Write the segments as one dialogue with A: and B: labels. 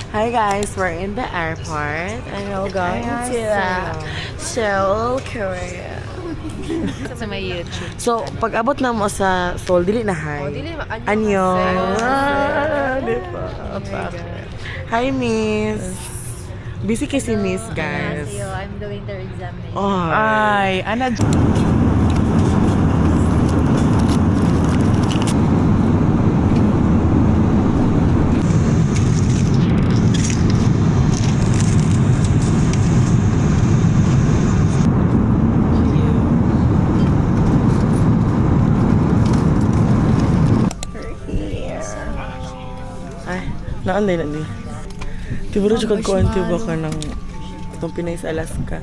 A: Hi guys, we're in the airport and we're going to Seoul, Korea.
B: Sa may YouTube.
A: So, pag abot na mo sa Seoul, dili na hi.
B: Dili,
A: Annyeong. Di ba? Hi, Miss. Busy kasi Miss, guys.
B: I'm doing their examination.
A: Oh.
C: Ay, ana.
A: Ay, naanday na ni. Tiburo jud ko anti ba ka ng itong Pinay sa Alaska.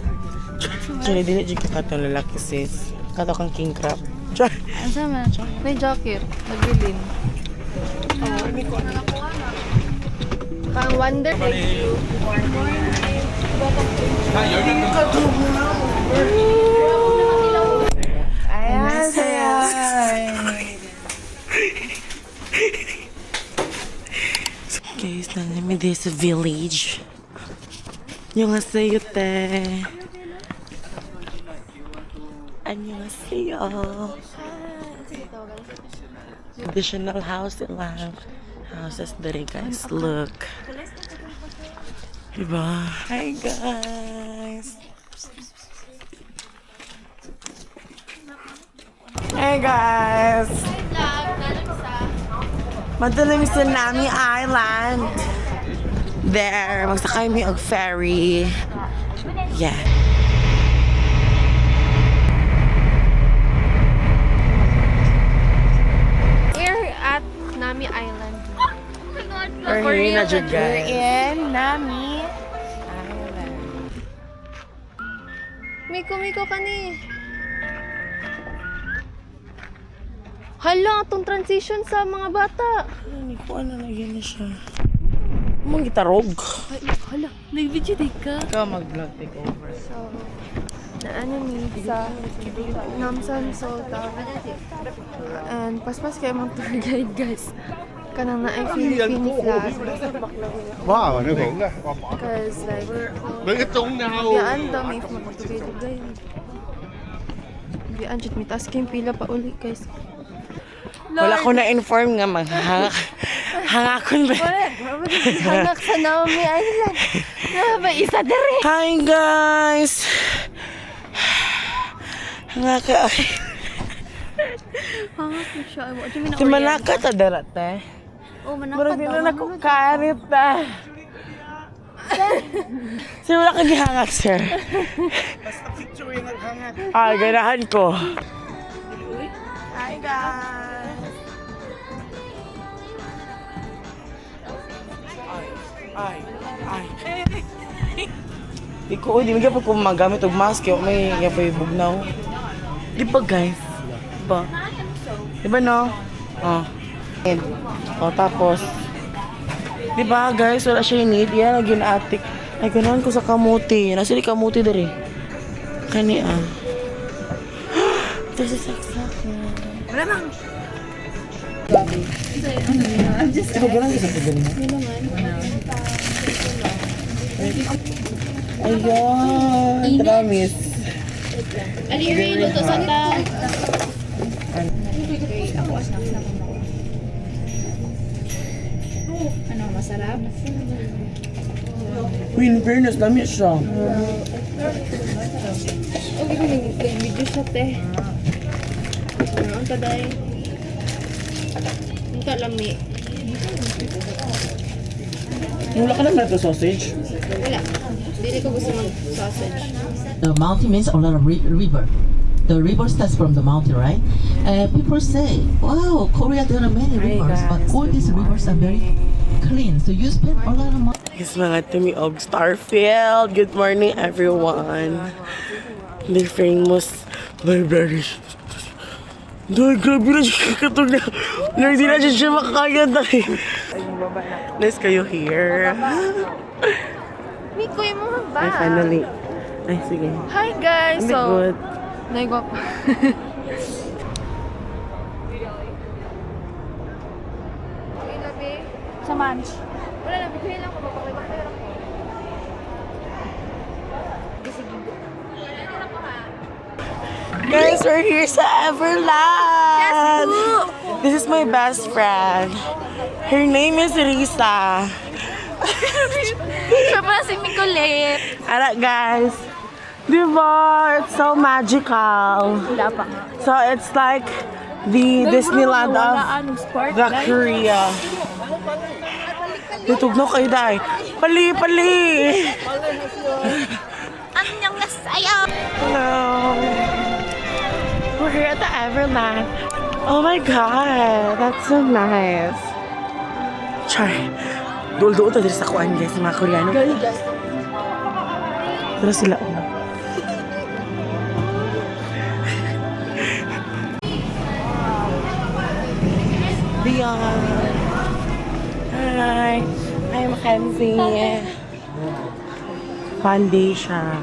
A: Chini dili jud ka katong lalaki sis. Kato kang king crab. Char.
B: Asa man siya? May jacket. Nagbilin. Pang wonder day.
C: Ayan, saya.
A: Guys, namin din sa village. Yung asayo te. Annyeonghaseyo. Additional house in lang. Houses there guys. Look. Diba? Hi guys. Hey guys. Madala mi sa Nami Island. There, magsakay mi og ferry. Yeah.
B: We're at Nami Island.
A: We're here na jud guys.
C: In Nami Island.
B: Miko ka ni. Hala, itong transition sa mga bata.
A: Hindi ko ano na yun na siya. Mong gitarog.
B: Ay, hala, nag-video di ka.
A: Ikaw mag-vlog take over.
B: So, na ano ni sa Namsan Solta. And paspas kayo mong tour guide guys. Kanang na ay Philippine flag.
D: Wow, ano ko?
B: Because like,
D: Bagitong na ako.
B: biyaan daw may mag-video guide. Biyaan, jud may task yung pila pa uli guys.
A: Wala ko na-inform nga hangakon ba?
B: Hangak sa Nami Island. Ba isa dere.
A: Hi guys! Hangaka.
B: Hangak ko siya.
A: Di manaka ta darat eh.
B: Oh, manaka
A: Pero di na ako karit eh. Sir, wala ka gihangak, sir.
D: Basta picture yung naghangat.
A: Ay, ganahan ko. Hi guys! Ay. Di ko, di magiging po magamit og mask, yung may bugnaw. Di ba guys? Di ba? Di ba no? Oh. And, oh, tapos, di ba guys, wala siya need. Yan, ginatik. Ay, ganahan ko sa kamuti. Nasa di kamuti dari. Kani Ito sa saksak.
B: Wala mang.
A: Ito gano'n isa po gano'n? Ayun, promise.
B: Ano yung relo to sa ta? Ano, masarap?
A: Uy, in fairness, dami siya.
B: Okay, kung video siya te. Ano, ang taday. Ang talami.
A: Wala ka naman ito sausage.
B: Wala. Dili ko gusto mag-sausage.
E: The mountain means a lot of river. The river starts from the mountain, right? People say, wow, Korea, there are many rivers, but all these rivers are very clean. So you spend a lot of money.
A: Yes, mga tumiog Starfield. Good morning, everyone. The famous library. Dahil grabe na siya katong na. Hindi na siya makakaya dahil. Nice kayo here.
B: Miko, yung mga ba?
A: Ay, finally. Ay, sige.
B: Hi guys!
A: Hindi
B: So,
A: good.
B: naigwa pa. Sa munch. Wala na, bigyan lang ko.
A: Guys, we're here sa Everland. This is my best friend. Her name is Risa.
B: Siya pala si Nicolette.
A: Alright, guys. Diba? It's so magical. So it's like the Disneyland of the Korea. Ditugno kayo, day. Pali!
B: Anyong nasayo!
A: Hello. We're here at the Everland. Oh my god, that's so nice. Char. Dul-dul to dito sa kuan, guys, mga Koreano. Pero sila, Beyond. Hi. Hi, Mackenzie. Pandesha.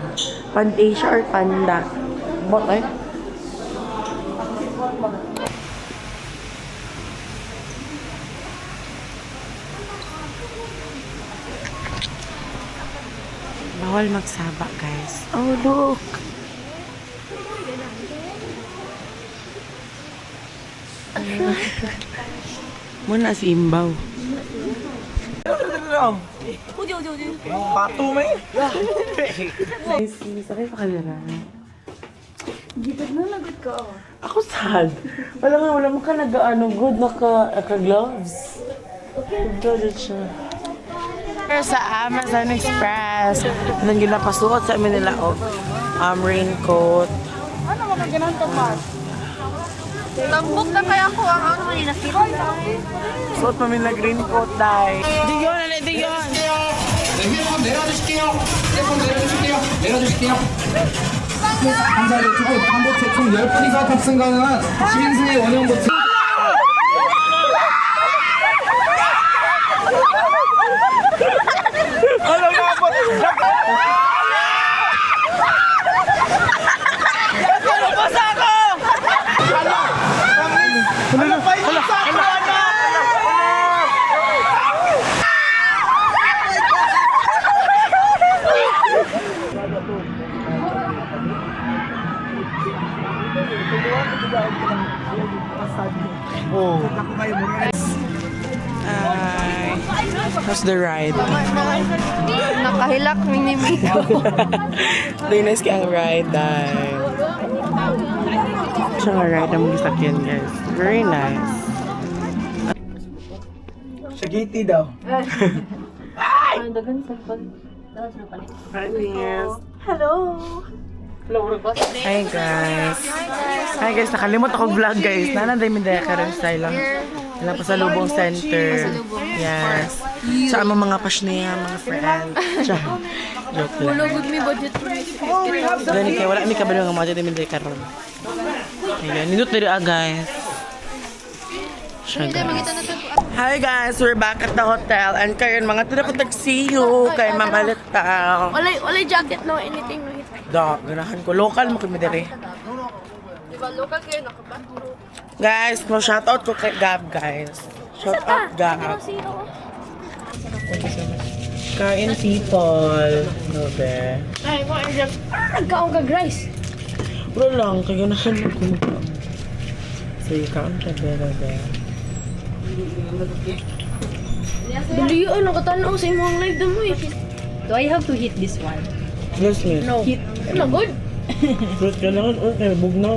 A: Pandesha or panda? Bot eh? Bawal magsaba, guys. Oh, look. Muna si Imbaw. Pato may. Sakay pa kalera.
B: Gipad na lagot ka.
A: Ako sad. Wala mo ka nag-ano good naka-gloves. Okay. Good siya. Sa Amazon Express. Nang ginapasuot sa amin nila raincoat.
C: Ano mga ginanto ba?
B: Tambok na kaya ko ang ano man nakita.
A: Suot pa min nag-raincoat dai. Diyon, ale diyon.
F: 휴대폰 내려주실게요. 휴대폰 내려주실게요. 내려주실게요. 감사합니다. 두분 반보체 총 10분이서 탑승 가능한 10인승의 원형 보트.
A: How's the ride?
B: Nakahilak ni Miko.
A: Dinis ka ang ride dahil. Siya nga ride ang gisakyan, guys. Very nice.
D: Sagiti daw.
A: Hi, Hi guys. Hi guys, nakalimot ako vlog guys. Nananday min daya karon style lang. Wala pa sa Lubong Center. Yes. Sa among mga pasniya, mga friend. Joke lang.
B: Good me budget.
A: Gani kay wala mi kabalo nga mga min daya karon. Ayan, nindot diri guys. Siya guys. Hi guys, we're back at the hotel and karon mga tira ko tagsiyo kay mamalita.
B: Walay jacket no anything no hit.
A: Da, ganahan ko local mo kami diri.
B: Diba local kayo nakapatro.
A: Guys, mo shout out ko kay Gab guys. Shout out Gab. Kain people. No be.
B: Ay, mo ay nagkaon ka guys.
A: Bro lang, kay ganahan mo ko. So you count ka better there.
B: Dali ano katanaw sa imong live damo eh.
C: Do I have to hit this one?
A: Yes, miss.
B: No. Ano good?
A: Fruit ka naman, kay bugnaw.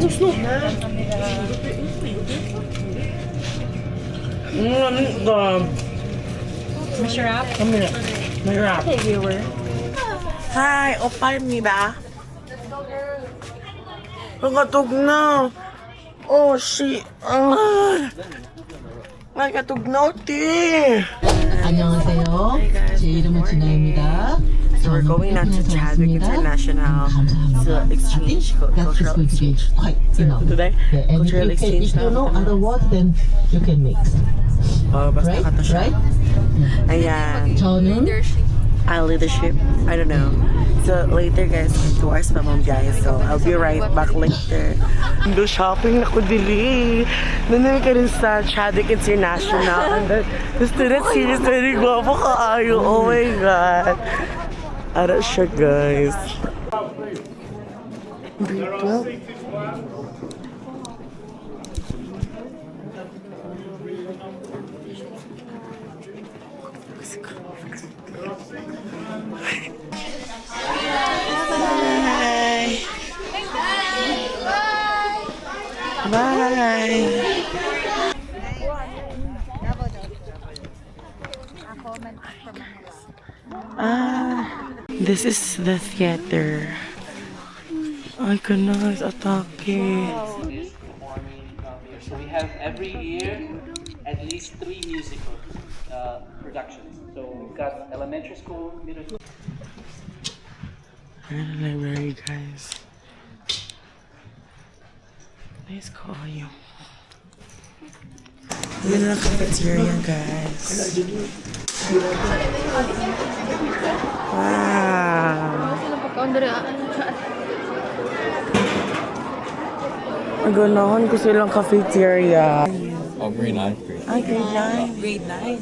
B: Gusto.
C: Masarap?
A: Kami na. Mahirap.
C: Okay, viewer.
A: Hi, opal mi ba? Ang katog na. Oh, shit. Ay, katog na, ti.
E: 안녕하세요. 제 이름은 진아입니다.
A: So we're going now to Chadwick International to exchange,
E: That's just
A: cultural
E: going to be
A: exchange.
E: quite enough.
A: Today,
E: Yeah, and
A: cultural
E: if you
A: exchange
E: don't know
A: na.
E: other words, then you can mix.
A: Basta
E: Right?
A: kata siya.
E: Right?
A: Ayan.
E: 저는
A: Leadership. I don't know. So later guys, to our spamong guys. So I'll be right back later. Do shopping na ko dili. Nanay ka rin sa Chadwick International. And the student series very guwapo kaayo. Oh my God. Ara siya, guys. Dito. Bye. Bye. This is the theater. Ay, goodness, atake.
G: So we have every year at least 3 musical productions. So we've got elementary school, middle school.
A: We're in the library, guys. Nice call you. We're in the cafeteria, guys. Wow. Ang ganahan ko silang cafeteria.
H: Oh, grade 9.
A: Ay, grade 9. Grade 9.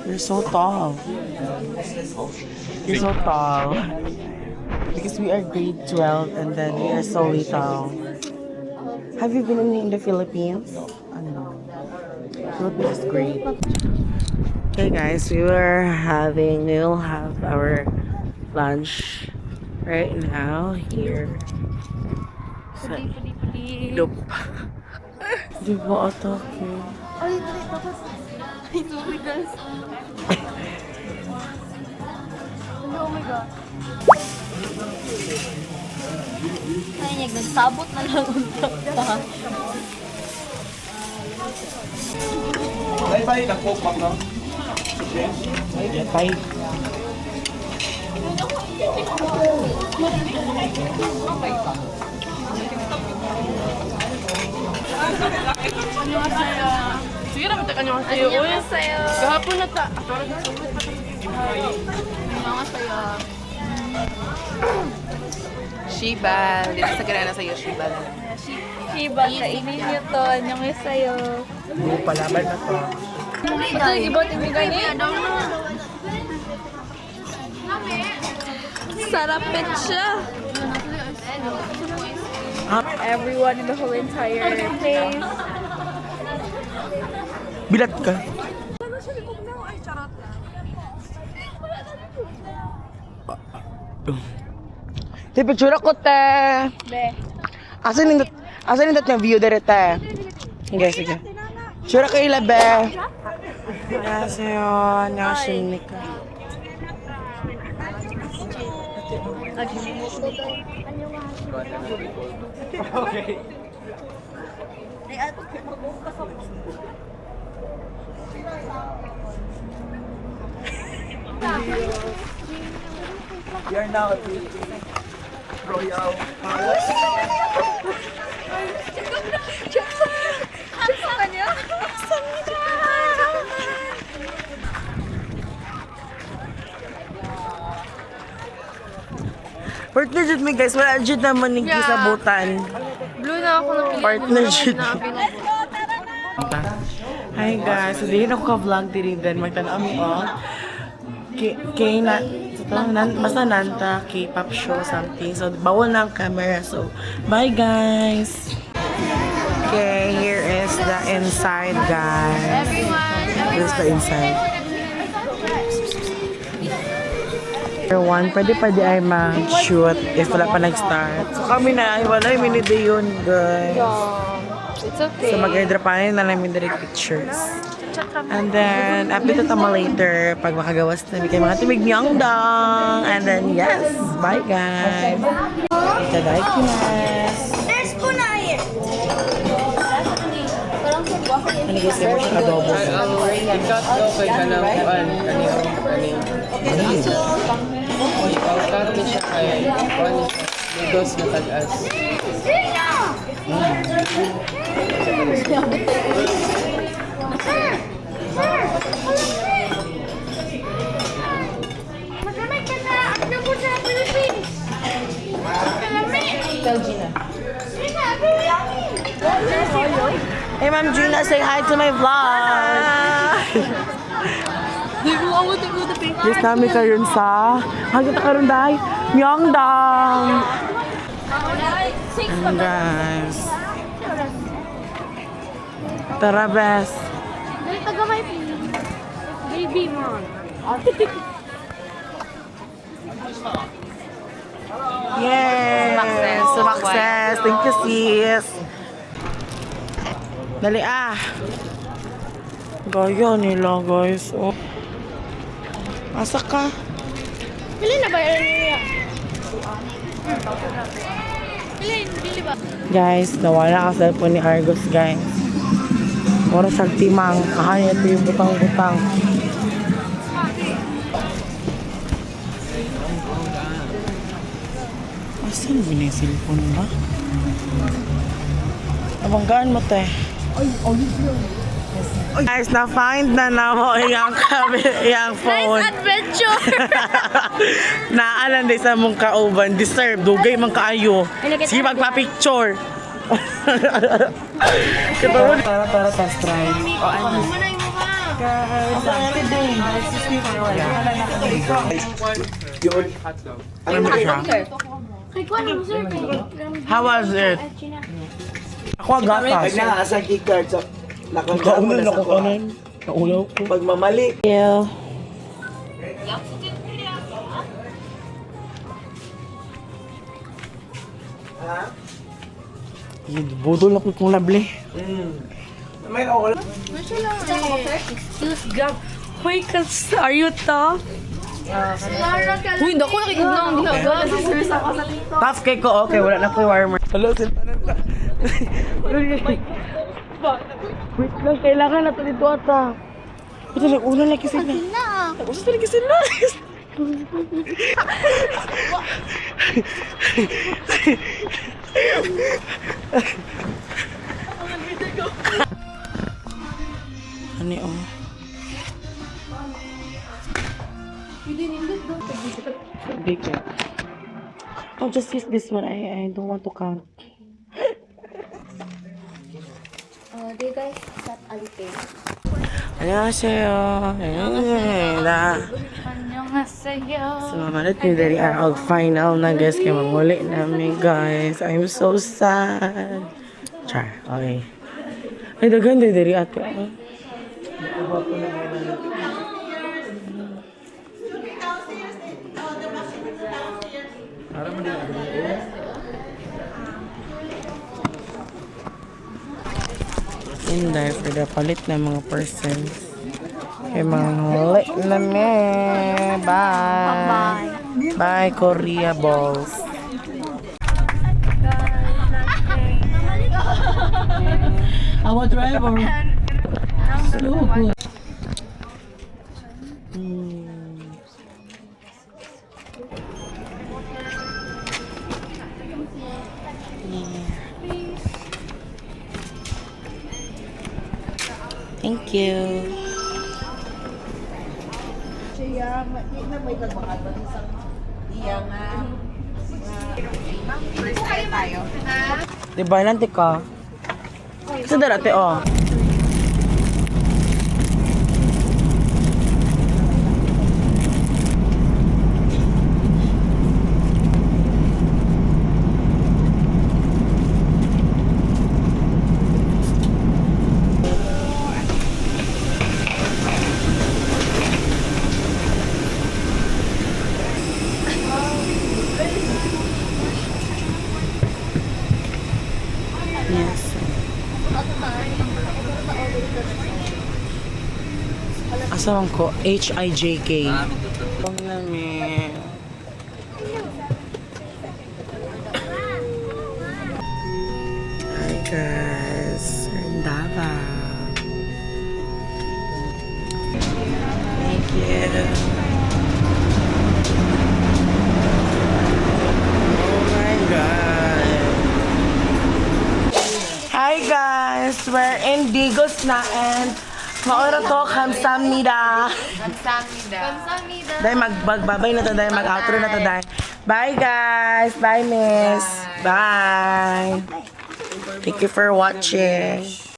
A: You're so tall. You're so tall. Because we are grade 12 and then we are so little. Have you been in the Philippines? Ano? Philippines is great. Okay guys, we'll have our lunch right now here. Sa Loop. Di ba atake?
B: Ay, dali, tapos. Ay, sorry guys. Oh my God.
C: Ay, nagsabot na lang unta.
A: Bye.
B: Sige naman, taka nyo kayo. Uy, sa'yo. Kahapon na ta. Mga sa'yo. Shiba. Dito sa ganana sa'yo, Shiba na lang.
C: Shiba, kainin niyo to. Yung sa'yo.
A: Buo palaban na to.
C: Ito, ibot yung gani. Sarapit siya. Everyone in the whole entire place.
A: Bilat ka. Te, picture ako, te.
C: Be.
A: Asan nindot na view dere, te? Sige. Picture ka ila, be. 안녕하세요. 안녕하십니까. Okay. We are now at the Royal Palace. Partner jud mi guys, wala jud naman ning gisabutan.
B: Blue na ako napili.
A: Partner jud. Hi guys, so din ako ka-vlog diri then magtan-aw mi kay na basta nanta K-pop show something. So bawal na ang camera. So bye guys. Okay, here is the inside guys. Here's the inside. Everyone, pwede ay mag-shoot if wala pa nag-start. So kami na, wala yung minute yun, guys.
B: It's okay.
A: So mag-airdropanin na namin direct pictures. And then, update tama later pag makagawas na kay mga timig myeongdong. And then, yes, bye guys. Itadakimasu.
C: There's kunai.
A: Ano guys, mo siya adobo.
I: Ikat daw kay kanang kuan kani. Ikat ni siya kay kuan noodles na tag-as.
C: Magamay ka sa ano po sa Philippines.
A: Tell Gina. Hey Ma'am Gina, say hi to my vlog. Yes, namin karon sa... Hagit karon dahil. Myeongdong! And guys. Tara, bes.
C: Baby mo.
A: Yay! Success! Thank you, sis. Dali Gaya nila, guys. Oh. Asa ka?
C: Pili na ba yun niya? Pili ba?
A: Guys, nawala ang cellphone ni Argos, guys. Mura sa timang. Ahan ito yung butang-butang. Asan ba na yung cellphone ba? Abanggaan mo, te. Guys, na-find na mo yung phone.
C: Nice adventure!
A: Naalan din sa mong kauban. Deserve. Dugay man kaayo. Sige, magpa-picture. Tara, test drive. O, ano? Ano mo siya? How was it? Ako agatas.
H: Nasa keycard sa
A: Kaunan ako kanan. Naulaw ko.
H: pagmamali.
A: Yeah. Budol na ko kung labli.
H: May ako lang.
C: Excuse God. Hoy, are you tough?
B: Uy, naku, nakikita na ang ginagawa.
A: Tough cake ko, okay. Wala na po yung warmer. Hello, silpanan ka. Wait lang, kailangan na ito dito ata. Ito lang, una lang kasi na. Tapos ito lang kasi na. Ano yun? Big one. I'll just use this one. I don't want to count.
C: Do you guys start alipin?
A: 안녕하세요.
C: 안녕하세요.
A: So, mamalit ni dari ang final na guys kaya mamuli namin guys. I'm so sad. Char, okay. Ay, daghan din dari ate. Inday for the palit na mga persons. Kay mga huli na me. Bye. Bye, Korea balls.
E: Our driver. So good.
A: Thank you. Diba, nanti ka? Sa darate, oh. Yes. Asawan ko, H-I-J-K. Ang namin. Hi guys, we're in Davao. Thank you. Oh my God. Hi guys, we're in Digos na and maura to, kamsamnida. Dahil magbabay na to, dahil mag-outro na to, dahil. Bye guys, bye miss. Bye. Thank you for watching.